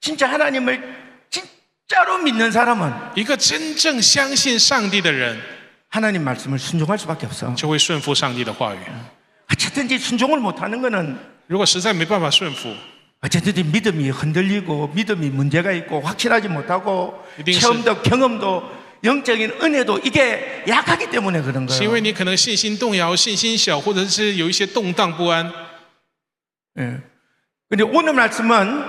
진짜 하나님을 진짜로 믿는 사람은 一个真正相信上帝的人， 하나님 말씀을 순종할 수밖에 없어. 就会顺服上帝的话语。 어쨌든지 순종을 못하는 거는 如果实在没办法顺服， 어쨌든지 믿음이 흔들리고 믿음이 문제가 있고 확신하지 못하고 체험도 경험도 영적인 은혜도 이게 약하기 때문에 그런 是因为 거예요. 你可能信心动摇、信心小，或者是有一些动荡不安。 예. 근데 오늘 말씀은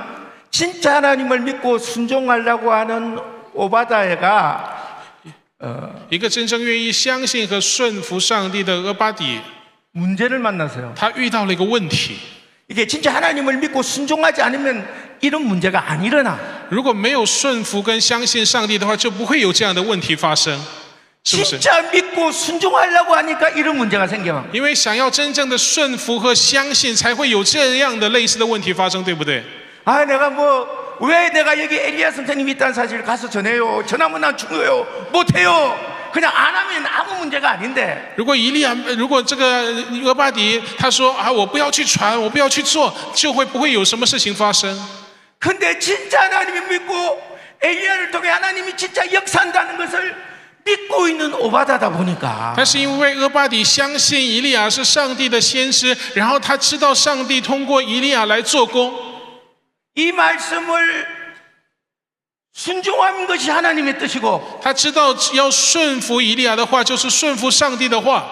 진짜 하나님을 믿고 순종하려고 하는 오바다가 一个真正愿意相信和顺服上帝的俄巴底， 문제를 만나서요. 他遇到了一个问题。 이게 진짜 하나님을 믿고 순종하지 않으면 이런 문제가 안 일어나. 如果没有顺服跟相信上帝的话，就不会有这样的问题发生，是不是？ 진짜 믿고 순종하려고 하니까 이런 문제가 생겨. 因为想要真正的顺服和相信，才会有这样的类似的问题发生，对不对？ 아, 내가 왜 내가 여기 엘리야 선생님이 있다는 사실을 가서 전해요. 전하면 난 죽어요. 못해요. 그냥 안 하면 아무 문제가 아닌데. 如果这个俄巴底他说啊，我不要去传，我不要去做，就会不会有什么事情发生？ 근데 진짜 하나님을 믿고 엘리야를 통해 하나님이 진짜 역사한다는 것을 믿고 있는 오바다다 보니까 但是因为俄巴底相信以利亚是上帝的先知，然后他知道上帝通过以利亚来做工， 이 말씀을 순종하는 것이 하나님의 뜻이고 他知道要顺服以利亚的话，就是顺服上帝的话。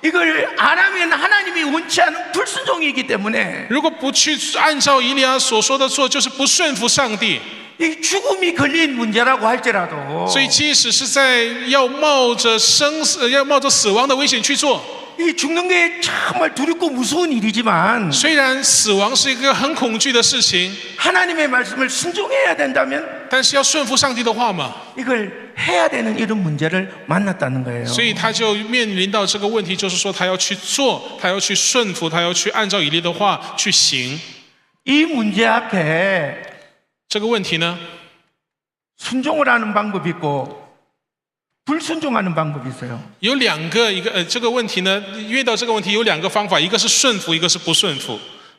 이걸 안 하면 하나님이 원치 않은 불순종이기 때문에 如果不去按照以利亚所说的做，就是不顺服上帝。 이 죽음이 걸린 문제라고 할지라도 所以，即使是在要冒着死亡的危险去做， 이 죽는 게 정말 두렵고 무서운 일이지만 虽然死亡是一个很恐惧的事情， 하나님의 말씀을 순종해야 된다면 但是要顺服上帝的话嘛， 이걸 해야 되는 이런 문제를 만났다는 거예요. 所以他就面临到这个问题，就是说他要去做，他要去顺服，他要去按照以利的话去行。 이 문제 앞에 这个问题呢， 순종을 하는 방법이 있고 불순종하는 방법이 있어요. 有两个，这个问题呢，遇到这个问题有两个方法，一个是顺服，一个是不顺服。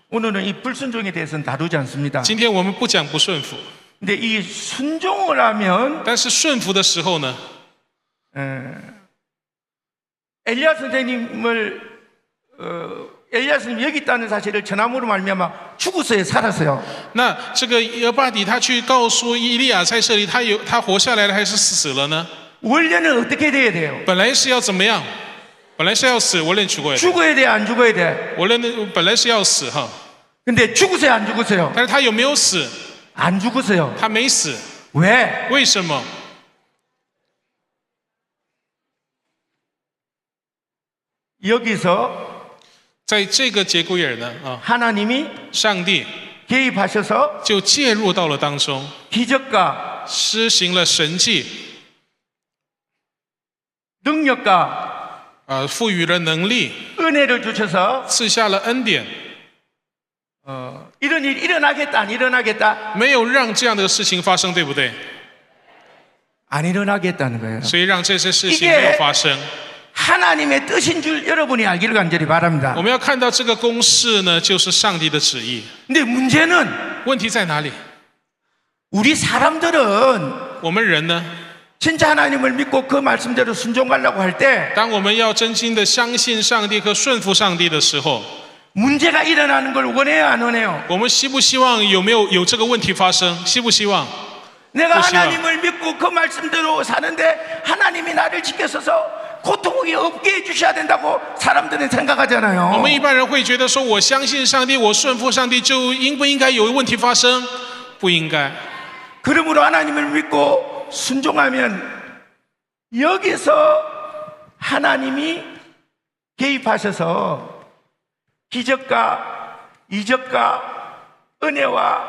오늘은 이 불순종에 대해서는 다루지 않습니다. 今天我们不讲不顺服， 근데 이 순종을 하면 但是顺服的时候呢， 엘리야 선생님을 엘리야 선생님 여기 있다는 사실을 전함으로 말미암아 죽었어요, 살았어요. 那这个俄巴底他去告诉以利亚在这里，他活下来了还是死了呢？ 원래는 어떻게 돼야 돼요? 本来是要怎么样？本来是要死，원래는 죽어야 돼. 죽어야 돼, 안 죽어야 돼? 원래는本来是要死哈， 근데 죽으세요, 안 죽으세요? 但是他有没有死？ 안 죽으세요. 他没死， 왜? 为什么？ 여기서 在这个节骨眼呢啊， 하나님이 上帝 개입하셔서 就介入到了当中， 기적과 施行了神迹， 능력과 赋予了能力， 은혜를 주셔서 赐下了恩典， 이런 일 일어나겠다, 안 일어나겠다? 没有让这样的事情发生，对不对？ 안 일어나겠다는 거예요. 所以让这些事情没有发生。 하나님의 뜻인 줄 여러분이 알기를 간절히 바랍니다. 我们要看到这个公式呢，就是上帝的旨意。 근데 문제는 问题在哪里？ 우리 사람들은 我们人呢？ 진짜 하나님을 믿고 그 말씀대로 순종하려고 할 때 当我们要真心的相信上帝和顺服上帝的时候， 문제가 일어나는 걸 원해요, 안 원해요? 我们希不希望有这个问题发生？希不希望？ 내가 그렇지만- 하나님을 믿고 그 말씀대로 사는데 하나님이 나를 지켜서서 고통이 없게 해주셔야 된다고 사람들은 생각하잖아요. 我们一般人会觉得说，我相信上帝，我顺服上帝，就应不应该有问题发生？不应该。 그러므로 하나님을 믿고 순종하면 여기서 하나님이 개입하셔서 기적과 이적과 은혜와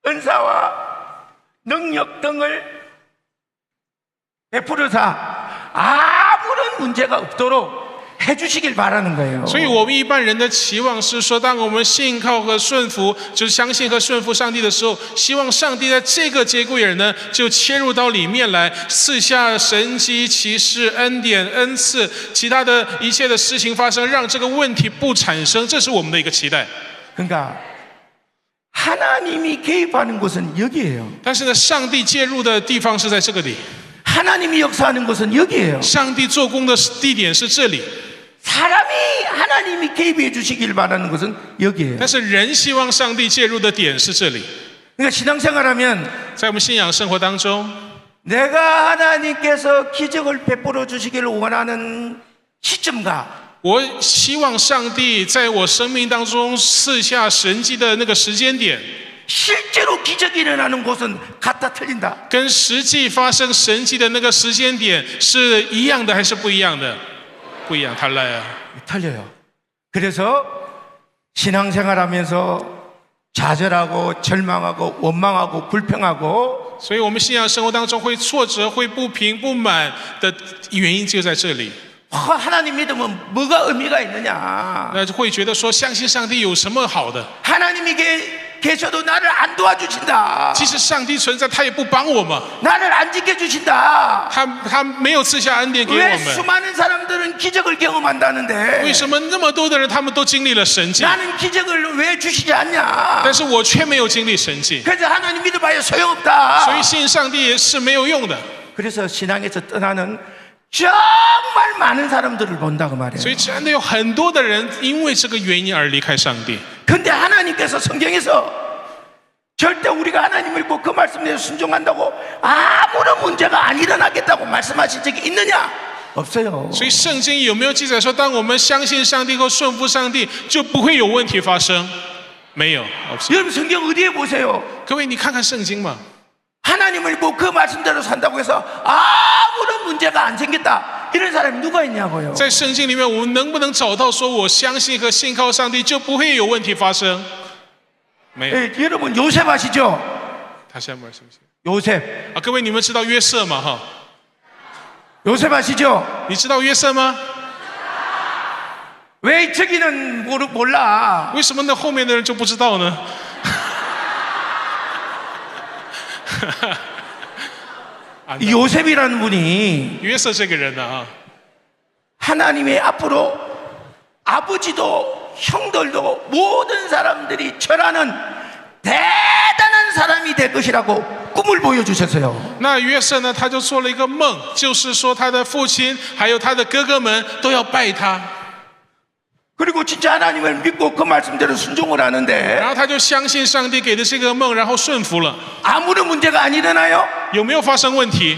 은사와 능력 등을 베풀어서 아무런 문제가 없도록 해주시길 바라는 거예요. 所以我们一般人的期望是说，当我们信靠和顺服，就是相信和顺服上帝的时候，希望上帝在这个节骨眼呢，就切入到里面来，赐下神迹、奇事、恩典、恩赐，其他的一切的事情发生，让这个问题不产生，这是我们的一个期待。 그러니까 하나님이 개입하는 곳은 여기예요. 但是呢，上帝介入的地方是在这个里， 하나님이 역사하는 곳은 여기예요. 上帝做工的地点是这里， 사람이 하나님이 개입해 주시길 바라는 것은 여기예요. 但是人希望上帝介入的点是这里。 그러니까 신앙생활하면 在我们信仰生活当中， 내가 하나님께서 기적을 베풀어 주시기를 원하는 시점과 我希望上帝在我生命当中赐下神迹的那个时间点， 실제로 기적이 일어나는 곳은 같다 틀린다. 跟实际发生神迹的那个时间点是一样的还是不一样的？不一样，달라요。 틀려요. 그래서 신앙생활하면서 좌절하고 절망하고 원망하고 불평하고 所以我们信仰生活当中会挫折、会不平、不满的原因就在这里。 하나님 믿으면 뭐가 의미가 있느냐? 那就会觉得说，相信上帝有什么好的？ 하나님이 계셔도 나를 안 도와주신다. 即使上帝存在，他也不帮我们， 나를 안 지켜주신다. 他没有赐下恩典给 왜 我们。 수많은 사람들은 기적을 경험한다는데 为什么那么多的人他们都经历了神迹， 나는 기적을 왜 주시지 않냐? 但是我却没有经历神迹？ 그래서 하나님 믿어봐야 소용없다. 所以信上帝也是没有用的。 그래서 신앙에서 떠나는 정말 많은 사람들을 본다고 所 말해요. 以真的有很多的人因为这个原因而离开上帝。 근데 하나님께서 성경에서 절대 우리가 하나님을 믿고 그 말씀에 순종한다고 아무런 문제가 안 일어나겠다고 말씀하신 적이 있느냐? 없어요. 所以圣经有没有记载说，当我们相信上帝和顺服上帝，就不会有问题发生？没有，없어요。 여러분 성경 어디에 보세요? 各位，你看看圣经嘛。 하나님을 믿고 그 말씀대로 산다고 해서 아무런 문제가 안 생겼다. 이런 사람이 누가 있냐고요. 在圣经里面，我们能不能找到说我相信和信靠上帝就不会有问题发生？没有。 예, 여러분 요셉 아시죠? 다시 한번 말씀하세요. 요셉. 啊，各位，你们知道约瑟吗？哈， 요셉 아시죠? 你知道约瑟吗？ 왜 저기는 몰라? 为什么那后面的人就不知道呢？ 이 요셉이라는 분이 约瑟这个人呢啊， 하나님의 앞으로 아버지도 형들도 모든 사람들이 절하는 대단한 사람이 될 것이라고 꿈을 보여주셨어요. 那约瑟呢，他就做了一个梦，就是说他的父亲还有他的哥哥们都要拜他， 그리고 진짜 하나님을 믿고 그 말씀대로 순종을 然 하는데 后他就相信上帝给的这个梦，然后顺服了。 아무런 문제가 안 일어나요? 有没有发生问题？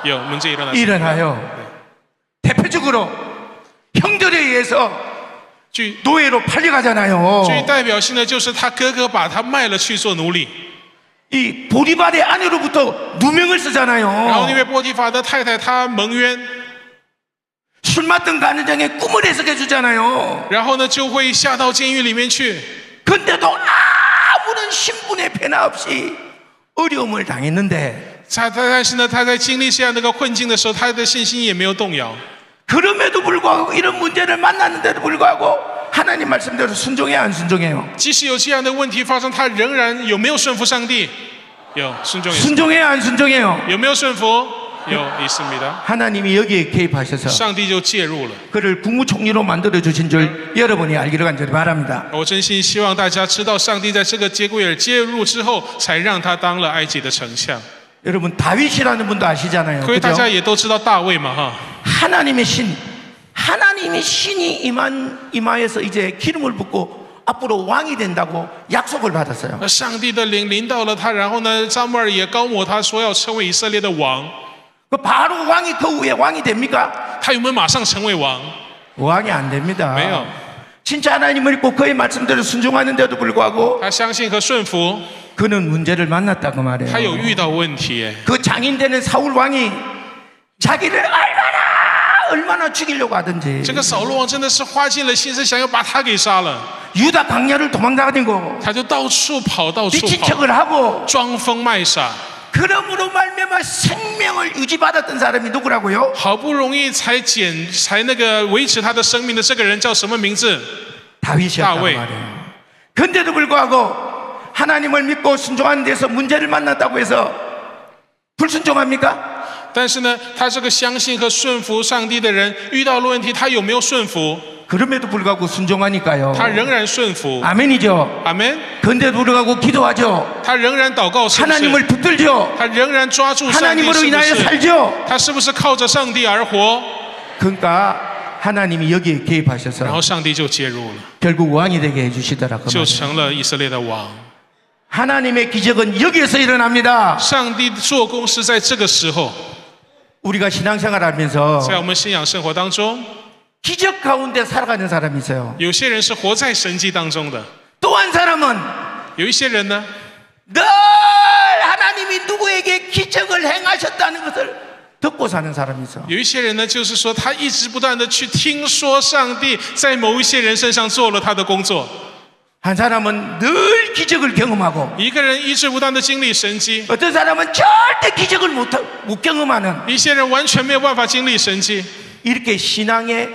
有，문제일어났습니다。 일어나요. 대표적으로 형들에 의해서 具 노예로 팔려가잖아요. 具代表性的就是他哥哥把他卖了去做奴隶， 이 보리발의 아내로부터 누명을 然后 쓰잖아요. 因为波提法的太太她蒙冤， 술 맞던 가는장에 꿈을 해석해 주잖아요. 然后呢就会下到监狱里面去。 근데도 아무런 신분의 변화 없이 어려움을 당했는데 但是呢，他在经历这样的一个困境的时候，他的信心也没有动摇。 그럼에도 불구하고 이런 문제를 만났는데도 불구하고 하나님 말씀대로 순종해야 안 순종해요? 即使有这样的问题发生，他仍然有没有顺服上帝？有，顺从。 순종해야 안 순종해요? 有没有顺服？有，있습니다。 하나님이 여기에 개입하셔서 上帝就介入了。 그를 국무총리로 만들어 주신 줄 여러분이 알기를 간절히 바랍니다. 我真心希望大家知道，上帝在这个节骨眼介入之后，才让他当了埃及的丞相。 여러분 다윗이라는 분도 아시잖아요. 各位大 그죠? 家也都知道大卫嘛，哈。 하나님의 신, 하나님이 신이 이마에서 이제 기름을 붓고 앞으로 왕이 된다고 약속을 받았어요. 那上帝的灵临到了他，然后呢，撒母耳也高抹他，说要成为以色列的王。 그 바로 왕이 그 후에 왕이 됩니까? 他有没有马上成为王？ 왕이 안 됩니다. 没有， 진짜 하나님을 믿고 그의 말씀대로 순종하는데도 불구하고 他相信和顺服， 그는 문제를 만났다고 말해요. 他有遇到问题。 그 장인되는 사울 왕이 자기를 얼마나 죽이려고 하든지 这个扫罗王真的是花尽了心思，想要把他给杀了， 유다 광야를 도망다니고 他就到处跑，到处 미친 跑， 척을 하고 装疯卖傻， 그러므로 말미암아 생명을 유지받았던 사람이 누구라고요? 好不容易才那个维持他的生命的这个人叫什么名字？ 다윗이었단 다윗. 말이에요. 근데도 불구하고 하나님을 믿고 순종하는 데서 문제를 만났다고 해서 불순종합니까? 但是呢，他这个相信和顺服上帝的人遇到了问题，他有没有顺服？ 그럼에도 불구하고 순종하니까요. 他仍然顺服。 아멘이죠. 阿门。 근데도 불구하고 기도하죠. 他仍然祷告，是不是？ 하나님을 붙들죠. 他仍然抓住上帝， 하나님으로 是不 인하여 是？ 살죠. 他是不是靠着上帝而活？ 그러니까 하나님이 여기에 然 개입하셔서 后上帝就介入了， 결국 왕이 되게 해주시더라. 그 就 말이에요. 成了以色列的王。 하나님의 기적은 여기에서 일어납니다. 上帝做工是在这个时候， 우리가 신앙생활 하면서 在我们信仰生活当中， 기적 가운데 살아가는 사람이 있어요. 有些人是活在神迹当中的， 또 한 사람은 有一些人呢， 늘 하나님이 누구에게 기적을 행하셨다는 것을 듣고 사는 사람이 있어. 有一些人呢，就是说他一直不断的去听说上帝在某一些人身上做了他的工作。 한 사람은 늘 기적을 경험하고 一个人一直不断的经历神迹， 어떤 사람은 절대 기적을 못 경험하는 一些人完全没有办法经历神迹。 이렇게 신앙의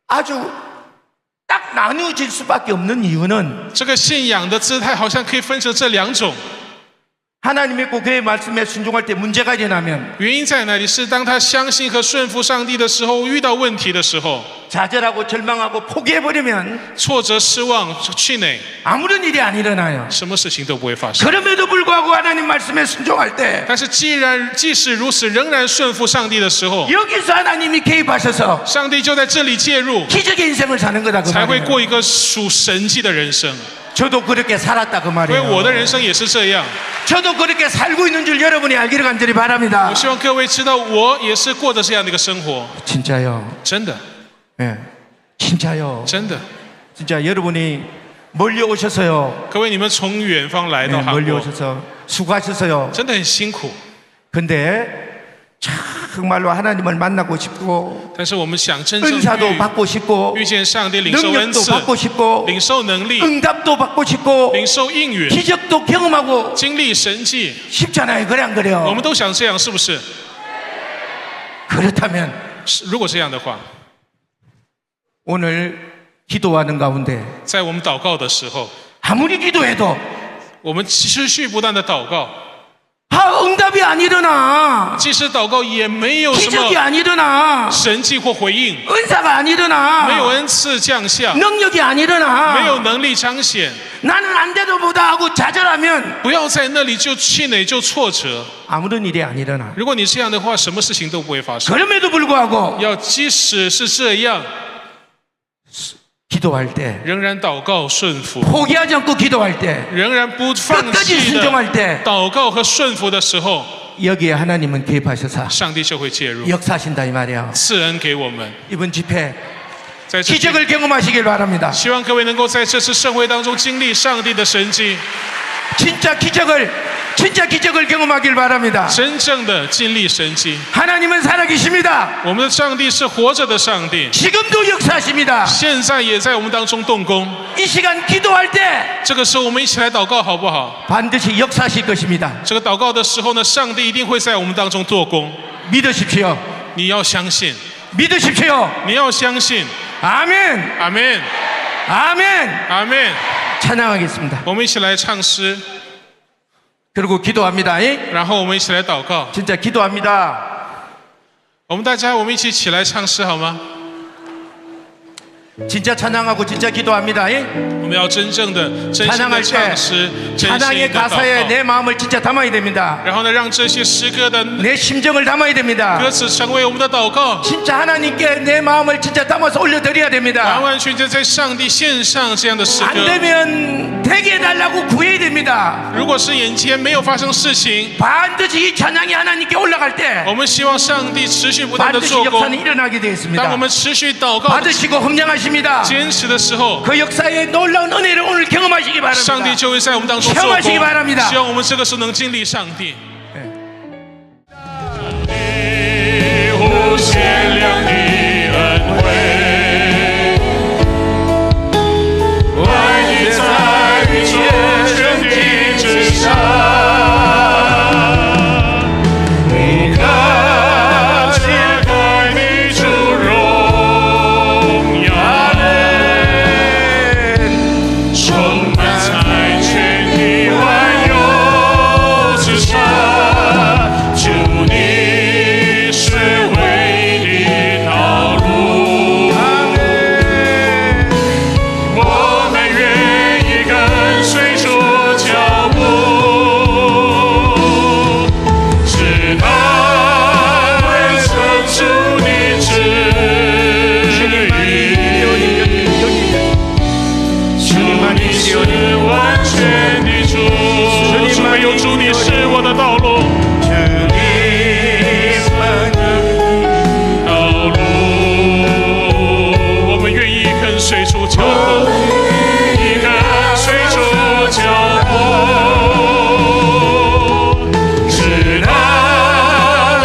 아주 딱 나뉘어질 수밖에 없는 이유는 这个信仰的姿态好像可以分成这两种。 하나님 믿고 그의 말씀에 순종할 때 문제가 일어나면 原因在哪里？是当他相信和顺服上帝的时候，遇到问题的时候， 좌절하고 절망하고 포기해버리면 挫折、失望、气馁， 아무런 일이 안 일어나요. 什么事情都不会发生。 그럼에도 불구하고 하나님 말씀에 순종할 때 但是即使如此，仍然顺服上帝的时候， 여기서 하나님이 개입하셔서 上帝就在这里介入， 기적의 인생을 사는 거다 그 才会 말이에요. 过一个属神迹的人生。 저도 그렇게 살았다 그 因为 말이에요. 我的人生也是这样。 저도 그렇게 살고 있는 줄 여러분이 알기를 간절히 바랍니다. 我希望各位知道，我也是过着这样的一个生活。 진짜요. 真的， 예, 진짜요. 真的， 진짜 여러분이 멀리 오셔서요. 各位你们从远方来 예, 到韩 멀리 国， 오셔서 수고하셨어요. 真的很辛苦。 근데 정말로 하나님을 만나고 싶고 但是我们想真正 은사도 받고 싶고 遇见上帝，领受恩 능력도 赐， 받고 싶고 领受能力， 응답도 받고 싶고 领受应允， 기적도 경험하고 经历神迹， 싶잖아요. 그래 안 我 그래요? 们都想这样，是不是？ 그렇다면 如果这样的话， 오늘 기도하는 가운데 在我们祷告的时候， 아무리 기도해도 我们持续不断的祷告， 응답이 안 일어나. 即使祷告也没有什 기적이 么 안 일어나. 神迹或回应， 은사가 안 没有 일어나. 恩赐降下， 능력이 안 没有 일어나. 能力彰显， 나는 안 돼도 보다 하고 좌절하면 不要在那里就气馁就挫折。 아무런 일이 안 일어나. 如果你这样的话，什么事情都不会发生。 그럼에도 불구하고 要即使是这样， 기도할 때 仍然祷告顺服， 포기하지 않고 기도할 때 仍然不放 끝까지 弃的 순종할 때 祷告和顺服的时候， 여기에 하나님은 개입하셔서 上帝就会介入， 역사하신다 이 말이야. 赐恩给我们。 이번 집회 在这 기적을 경험하시길 바랍니다. 希望各位能够在这次盛会当中经历上帝的神迹， 진짜 기적을 경험하길 바랍니다. 真正的经历神迹。 하나님은 살아계십니다. 我们的上帝是活着的上帝， 지금도 역사하십니다. 现在也在我们当中动工。 이 시간 기도할 때 这个时候，我们一起来祷告，好不好？ 반드시 역사하실 것입니다. 这个祷告的时候呢，上帝一定会在我们当中做工。 믿으십시오. 你要相信， 믿으십시오. 你要相信。 아멘. 阿门， 아멘. 阿门。 찬양하겠습니다. 我们一起来唱诗， 그리고 기도합니다. 예? 然后我们一起来祷告。 진짜 기도합니다. 我们一起起来唱诗好吗？ 진짜 찬양하고 진짜 기도합니다. 예? 我们要真正的、真心的 찬양할 唱 때 诗，真心 찬양의 的 가사에 祷 내 告。 마음을 진짜 담아야 됩니다. 然后呢，让这些诗歌的 내 심정을 담아야 됩니다. 歌词成为我们的祷告， 진짜 하나님께 내 마음을 진짜 담아서 올려드려야 完 됩니다. 完全全在上帝献上这样的诗 안 歌。 되면 되게 해달라고 구해야 됩니다. 如果是眼前没有发生事情， 반드시 이 찬양이 하나님께 올라갈 때 我们希望上帝持续不断的 반드시 做工。 역사는 일어나게 되어 当 있습니다. 我们持续祷告、 받으시고 헌장하십니다. 坚持的时候， 그 역사의 놀라운 은혜를 오늘 경험하시기 上帝 바랍니다. 就会在我们当中做 체험하시기 바랍니다. 工。希望我们这个时候能经历上帝。 无限量的恩惠，爱你在宇宙全地之上，无可解开的主荣耀，充满在全地万有之上，主你是唯一的道路，我们愿意跟随主脚步，直到完成主的旨意。主你是完全的主，主没有主你是我的道路。道路，我们愿意跟随主脚步，跟随主脚步，直到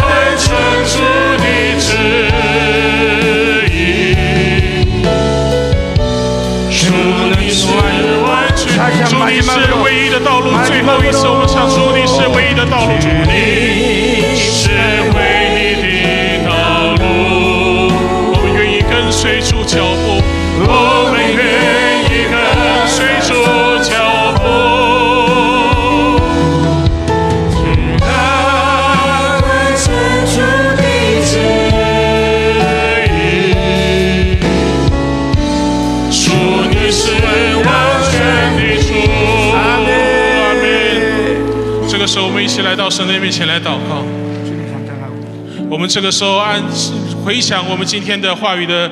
完成主的旨意。主你是完全，主你是唯一的道路。最后一次我们唱，主你是唯一的道路，主你是唯一的道路。我们愿意跟随主脚步，我们愿我们一起来到神的面前来祷告。我们这个时候回想我们今天的话语的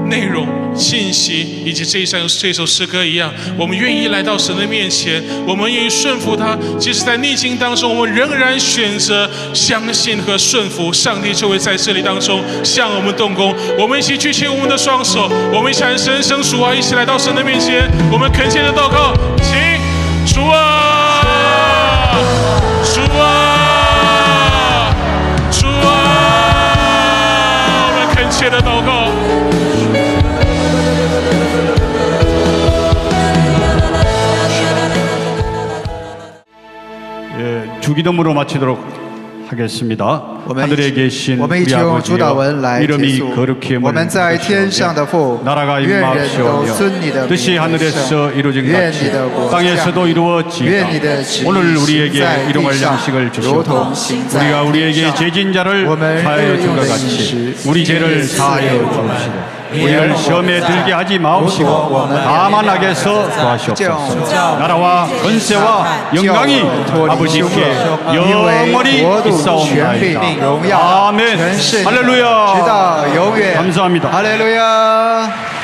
内容、信息，以及这首诗歌一样，我们愿意来到神的面前，我们愿意顺服他。即使在逆境当中，我们仍然选择相信和顺服，上帝就会在这里当中向我们动工。我们一起举起我们的双手，我们一起喊神圣主啊，一起来到神的面前，我们恳切的祷告，请主啊，主啊，主啊，我们恳切的祷告。주기도문으로 마치도록 하겠습니다. 하늘에 계신 我们一 우리 起用主祷文 아버지여 来结 이름이 束。 거룩히 我们在天上的父， 나라가 愿人都尊你 임하옵시오며 的 뜻이 名为 하늘에서 圣， 이루어진 愿 같이 你的国降， 땅에서도 愿 이루어지이다. 你的旨意 오늘 行 우리에게 在 일용할 地上， 양식을 如 주시옵소서. 同行在 우리가 地 우리에게 上。 죄진 자를 我们 사하여 日 준 用 것 的饮 같이 食， 우리 今日 죄를 赐 사하여 给我们。 주옵시고 우리를 시험에 들게 하지 마옵시고 다만 악에서 구하시옵소서. 나라와 권세와 영광이 아버지께 영원히 있사옵나이다. 아멘. 할렐루야. 감사합니다. 할렐루야.